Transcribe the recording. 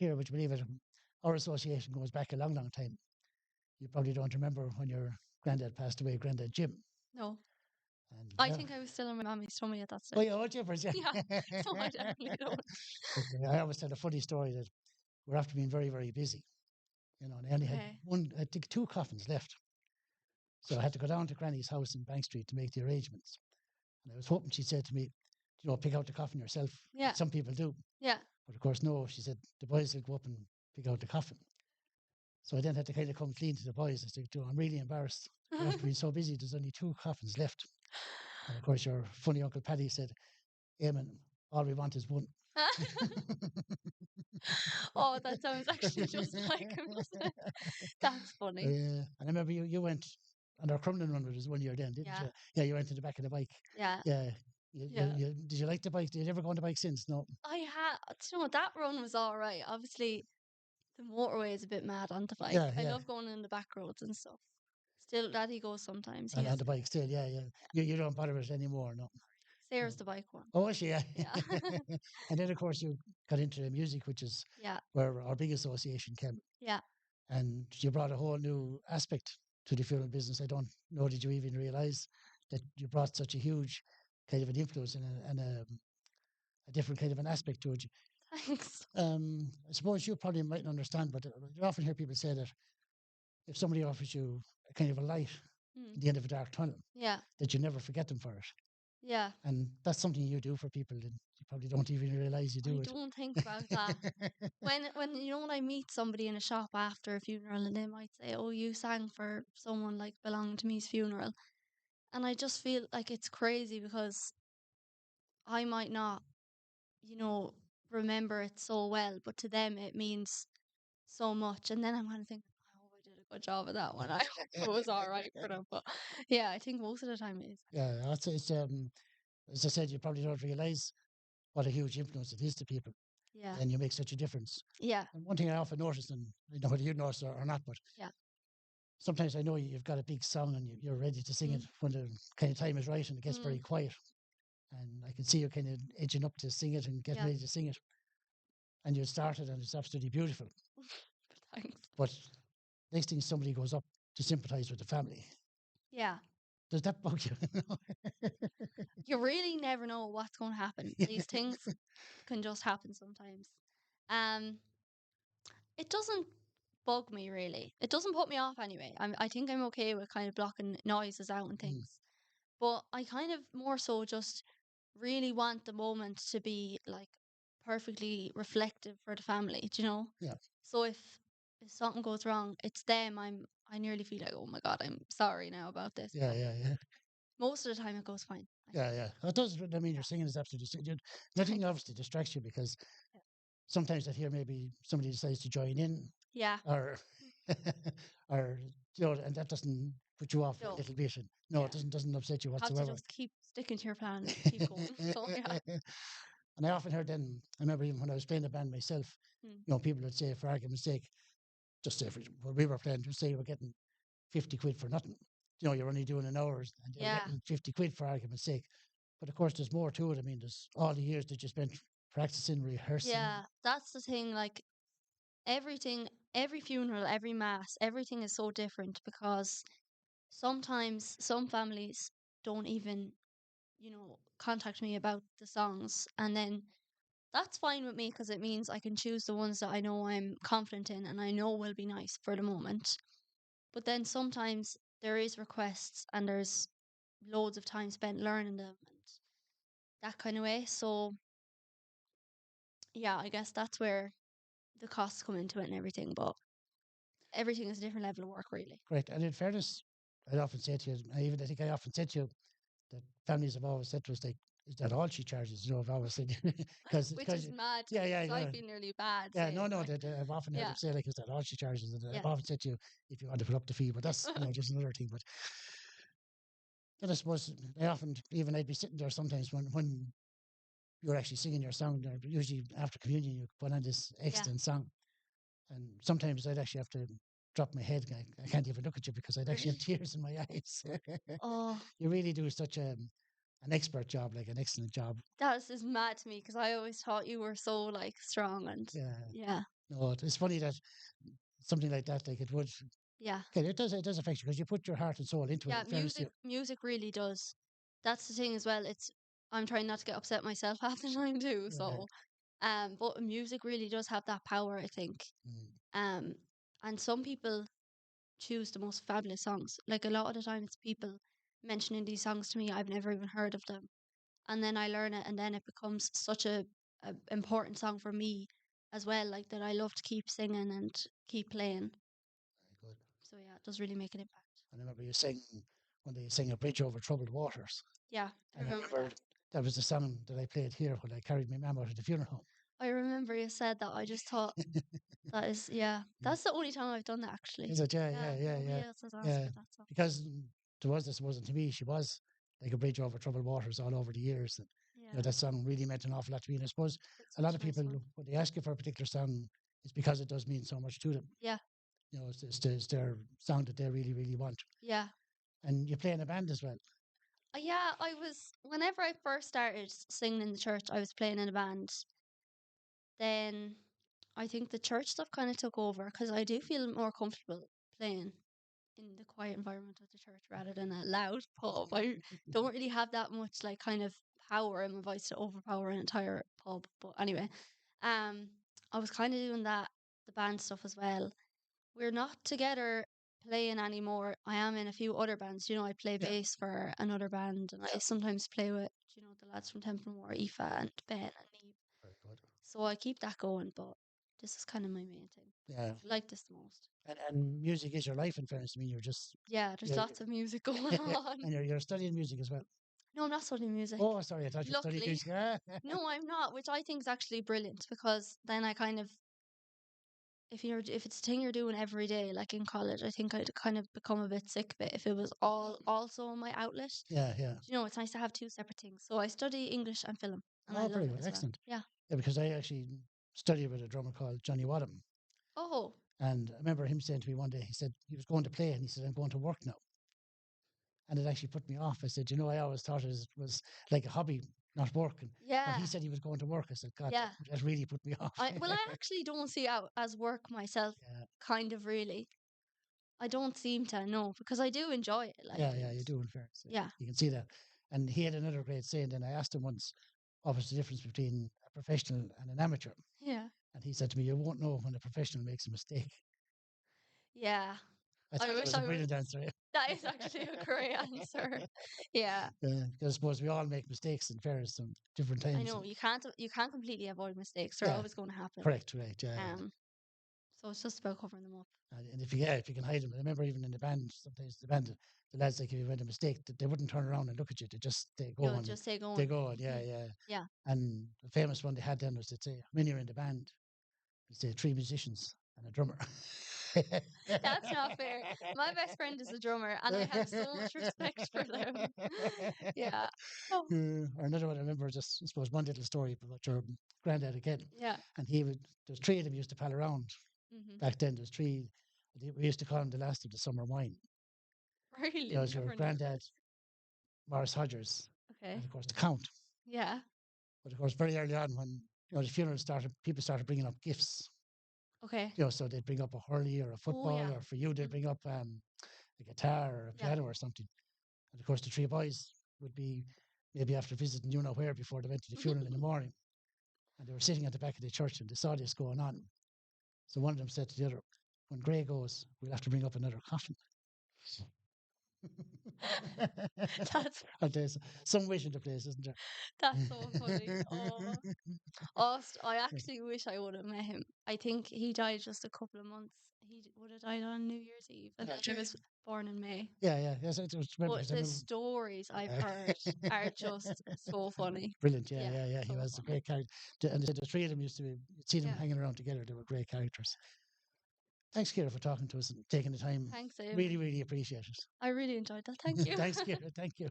Kira, would you believe it? Our association goes back a long, long time. You probably don't remember when your granddad passed away, Granddad Jim. No. And I think I was still in my mommy's tummy at that oh, stage. yeah, old Jippers, yeah. Yeah. So I definitely don't. But, I always tell a funny story that we're after being very, very busy. And I only had Okay. I think two coffins left. So I had to go down to Granny's house in Bank Street to make the arrangements. And I was hoping she'd say to me, pick out the coffin yourself. Yeah. Some people do. Yeah. But of course, no, she said, the boys will go up and pick out the coffin. So I then had to kind of come clean to the boys. I said, I'm really embarrassed. We're after being so busy, there's only two coffins left. And of course, your funny Uncle Paddy said, Eamonn, all we want is one. Oh, that sounds actually just like him, doesn't it? That's funny. And I remember you went on our Crumlin run with us 1 year then, didn't Yeah. you? Yeah, you went to the back of the bike. Yeah. Yeah. Yeah. Did you like the bike? Did you ever go on the bike since? No. That run was all right. Obviously, the motorway is a bit mad on the bike. Yeah, I yeah. love going in the back roads and stuff. Still, Daddy goes sometimes. And on the bike still, yeah, yeah. You don't bother with it anymore, no. Sarah's the bike one. Oh, actually, yeah. Yeah. And then, of course, you got into the music, which is Yeah. where our big association came. Yeah. And you brought a whole new aspect to the funeral business. I don't know, did you even realize that you brought such a huge kind of an influence and a different kind of an aspect to it? Thanks. I suppose you probably mightn't understand, but you often hear people say that if somebody offers you a kind of a light at the end of a dark tunnel, Yeah. that you never forget them for it. Yeah. And that's something you do for people, and you probably don't even realize you do I it. don't think about that. when when I meet somebody in a shop after a funeral and they might say, "Oh, you sang for someone like belonging to me's funeral," and I just feel like it's crazy because I might not, remember it so well, but to them it means so much. And then I'm kind of thinking, I hope I did a good job of that one. I hope it was all right for them. But yeah, I think most of the time it is. Yeah, it's as I said, you probably don't realize what a huge influence it is to people, Yeah. and you make such a difference. Yeah. And one thing I often notice, and I don't know whether you notice or not, but Yeah. sometimes I know you've got a big song and you're ready to sing it when the kind of time is right and it gets very quiet. And I can see you kind of edging up to sing it and get ready to sing it. And you start it and it's absolutely beautiful. Thanks. But next thing somebody goes up to sympathize with the family. Yeah. Does that bug you? You really never know what's going to happen. These things can just happen sometimes. It doesn't bug me really. It doesn't put me off anyway. I think I'm okay with kind of blocking noises out and things. But I kind of more so just really want the moment to be like perfectly reflective for the family, do you know? Yeah. So if something goes wrong, it's them. I nearly feel like, oh my God, I'm sorry now about this. Yeah, yeah, yeah. Most of the time it goes fine. Yeah, yeah. It does. I mean, your singing is absolutely. Nothing obviously distracts you because sometimes I hear maybe somebody decides to join in. Yeah. Or, and that doesn't put you off a little bit. No, it doesn't upset you whatsoever. You have to just keep sticking to your plan, keep going. So yeah. And I often heard then, I remember even when I was playing the band myself, people would say, for argument's sake, just say when we were playing, just say you were getting 50 quid for nothing. You're only doing an hour and you're getting 50 quid for argument's sake. But of course, there's more to it. I mean, there's all the years that you spent practicing, rehearsing. Yeah, that's the thing. Like everything, every funeral, every mass, everything is so different because sometimes some families don't even, contact me about the songs. And then that's fine with me because it means I can choose the ones that I know I'm confident in and I know will be nice for the moment. But then sometimes there is requests and there's loads of time spent learning them and that kind of way. So yeah, I guess that's where the costs come into it and everything. But everything is a different level of work, really. Great. And in fairness, I often say to you, I think I often said to you that families have always said to us, like, is that all she charges? I've always said, Which is mad. Yeah. I feel nearly bad. Yeah, no, I've often heard them say, like, is that all she charges? And I've often said to you, if you want to put up the fee, but that's, just another thing. But then I suppose I'd be sitting there sometimes when you're actually singing your song, usually after communion, you put on this excellent song. And sometimes I'd actually have to drop my head. I can't even look at you because I'd actually have tears in my eyes. Oh, you really do such an expert job, like an excellent job. that is mad to me because I always thought you were so like strong and yeah. No, it's funny that something like that, like it would. Yeah. Okay, it does affect you because you put your heart and soul into it. Yeah, In fairness to you. music really does. That's the thing as well. I'm trying not to get upset myself half the time too. Yeah. So, but music really does have that power, I think. Mm. Um, and some people choose the most fabulous songs. Like a lot of the time, it's people mentioning these songs to me. I've never even heard of them, and then I learn it, and then it becomes such a important song for me as well. Like that, I love to keep singing and keep playing. Very good. So yeah, it does really make an impact. I remember you sing when they sing a bridge over troubled waters. Yeah, I And I remember remember that. that was the song that I played here when I carried my mum out of the funeral home. I remember you said that. I just thought that is, yeah, that's the only time I've done that actually. Is it? Yeah, Yeah, yeah, yeah, nobody yeah. else has asked Yeah. for that song. Because to us, this wasn't to me. She was like a bridge over troubled waters all over the years. And Yeah, that song really meant an awful lot to me. And I suppose it's a lot such of a nice people, one. when they ask you for a particular song, it's because it does mean so much to them. Yeah, It's their song that they really, really want. yeah. And you play in a band as well. Yeah, whenever I first started singing in the church, I was playing in a band. Then I think the church stuff kind of took over because I do feel more comfortable playing in the quiet environment of the church rather than a loud pub. I don't really have that much like kind of power in my voice to overpower an entire pub. But anyway, um, I was kind of doing the band stuff as well. We're not together playing anymore. I am in a few other bands. I play Yeah. bass for another band, and I sometimes play with the lads from Templemore, Aoife and Ben and Neve. Very good. So I keep that going, but this is kind of my main thing. Yeah. I like this the most. And music is your life, in fairness to me. Yeah, there's You're, lots of music going on. and you're studying music as well. No, I'm not studying music. Oh, sorry, I thought you studied Luckily, music. no, I'm not, which I think is actually brilliant because then I kind of, if it's a thing you're doing every day, like in college, I think I'd kind of become a bit sick of it if it was all also my outlet. Yeah, yeah. It's nice to have two separate things. So I study English and film, and I Oh, love very it good, as well. excellent. Yeah. Yeah, because I actually studied with a drummer called Johnny Wadham. Oh, And I remember him saying to me one day, he said he was going to play and he said, I'm going to work now. And it actually put me off. I said, I always thought it was like a hobby, not work. And when yeah, he said he was going to work, I said, God, yeah. that really put me off. I actually don't see it as work myself. Yeah, Kind of really. I don't seem to know because I do enjoy it. Like, yeah, you do, in fairness. yeah, You can see that. And he had another great saying. And I asked him once, what was the difference between a professional and an amateur? yeah, And he said to me, you won't know when a professional makes a mistake. yeah. I I thought that wish was a I would. brilliant answer. That is actually a great answer. Yeah, Because I suppose we all make mistakes in fairness some different I times. know you can't completely avoid mistakes. They're Yeah, always going to happen. correct, right, yeah. So it's just about covering them up. And if you can hide them, I remember even in the band, sometimes the lads, like if you made a mistake, they wouldn't turn around and look at you. They go on. Just stay They going. go on, yeah, yeah. Yeah. And the famous one they had then was they'd say, when you're in the band, you'd say 3 musicians and a drummer. That's not fair. My best friend is a drummer, and I have so much respect for them. Yeah. Oh. Or another one I remember, just I suppose one little story about your granddad again. Yeah. And there's 3 of them used to pal around. Back then, there's 3. We used to call him the last of the summer wine. Really? There was your Never knew granddad, Morris Hodgers, that. Okay. and of course the Count. Yeah. But of course, very early on, when the funeral started, people started bringing up gifts. Okay. So they'd bring up a hurley or a football, yeah. or for you they'd bring up a guitar or a Yeah. piano or something. And of course, the 3 boys would be maybe after visiting where before they went to the funeral in the morning, and they were sitting at the back of the church and they saw this going on. So one of them said to the other, "When Grey goes, we'll have to bring up another coffin." That's And there's some wish in the place, isn't there? that's so funny. Oh, I actually wish I would have met him. I think he died just a couple of months. He would have died on New Year's Eve, and I was born in May. Yeah. Yes, I just remember. But the stories I've heard are just so funny. Brilliant. Yeah. He so was a funny. great character. And the 3 of them used to be, you'd see them Yeah. hanging around together. They were great characters. Thanks, Kira, for talking to us and taking the time. Thanks, Eamon. Really, really appreciate it. I really enjoyed that. Thank you. Thanks, Kira. Thank you.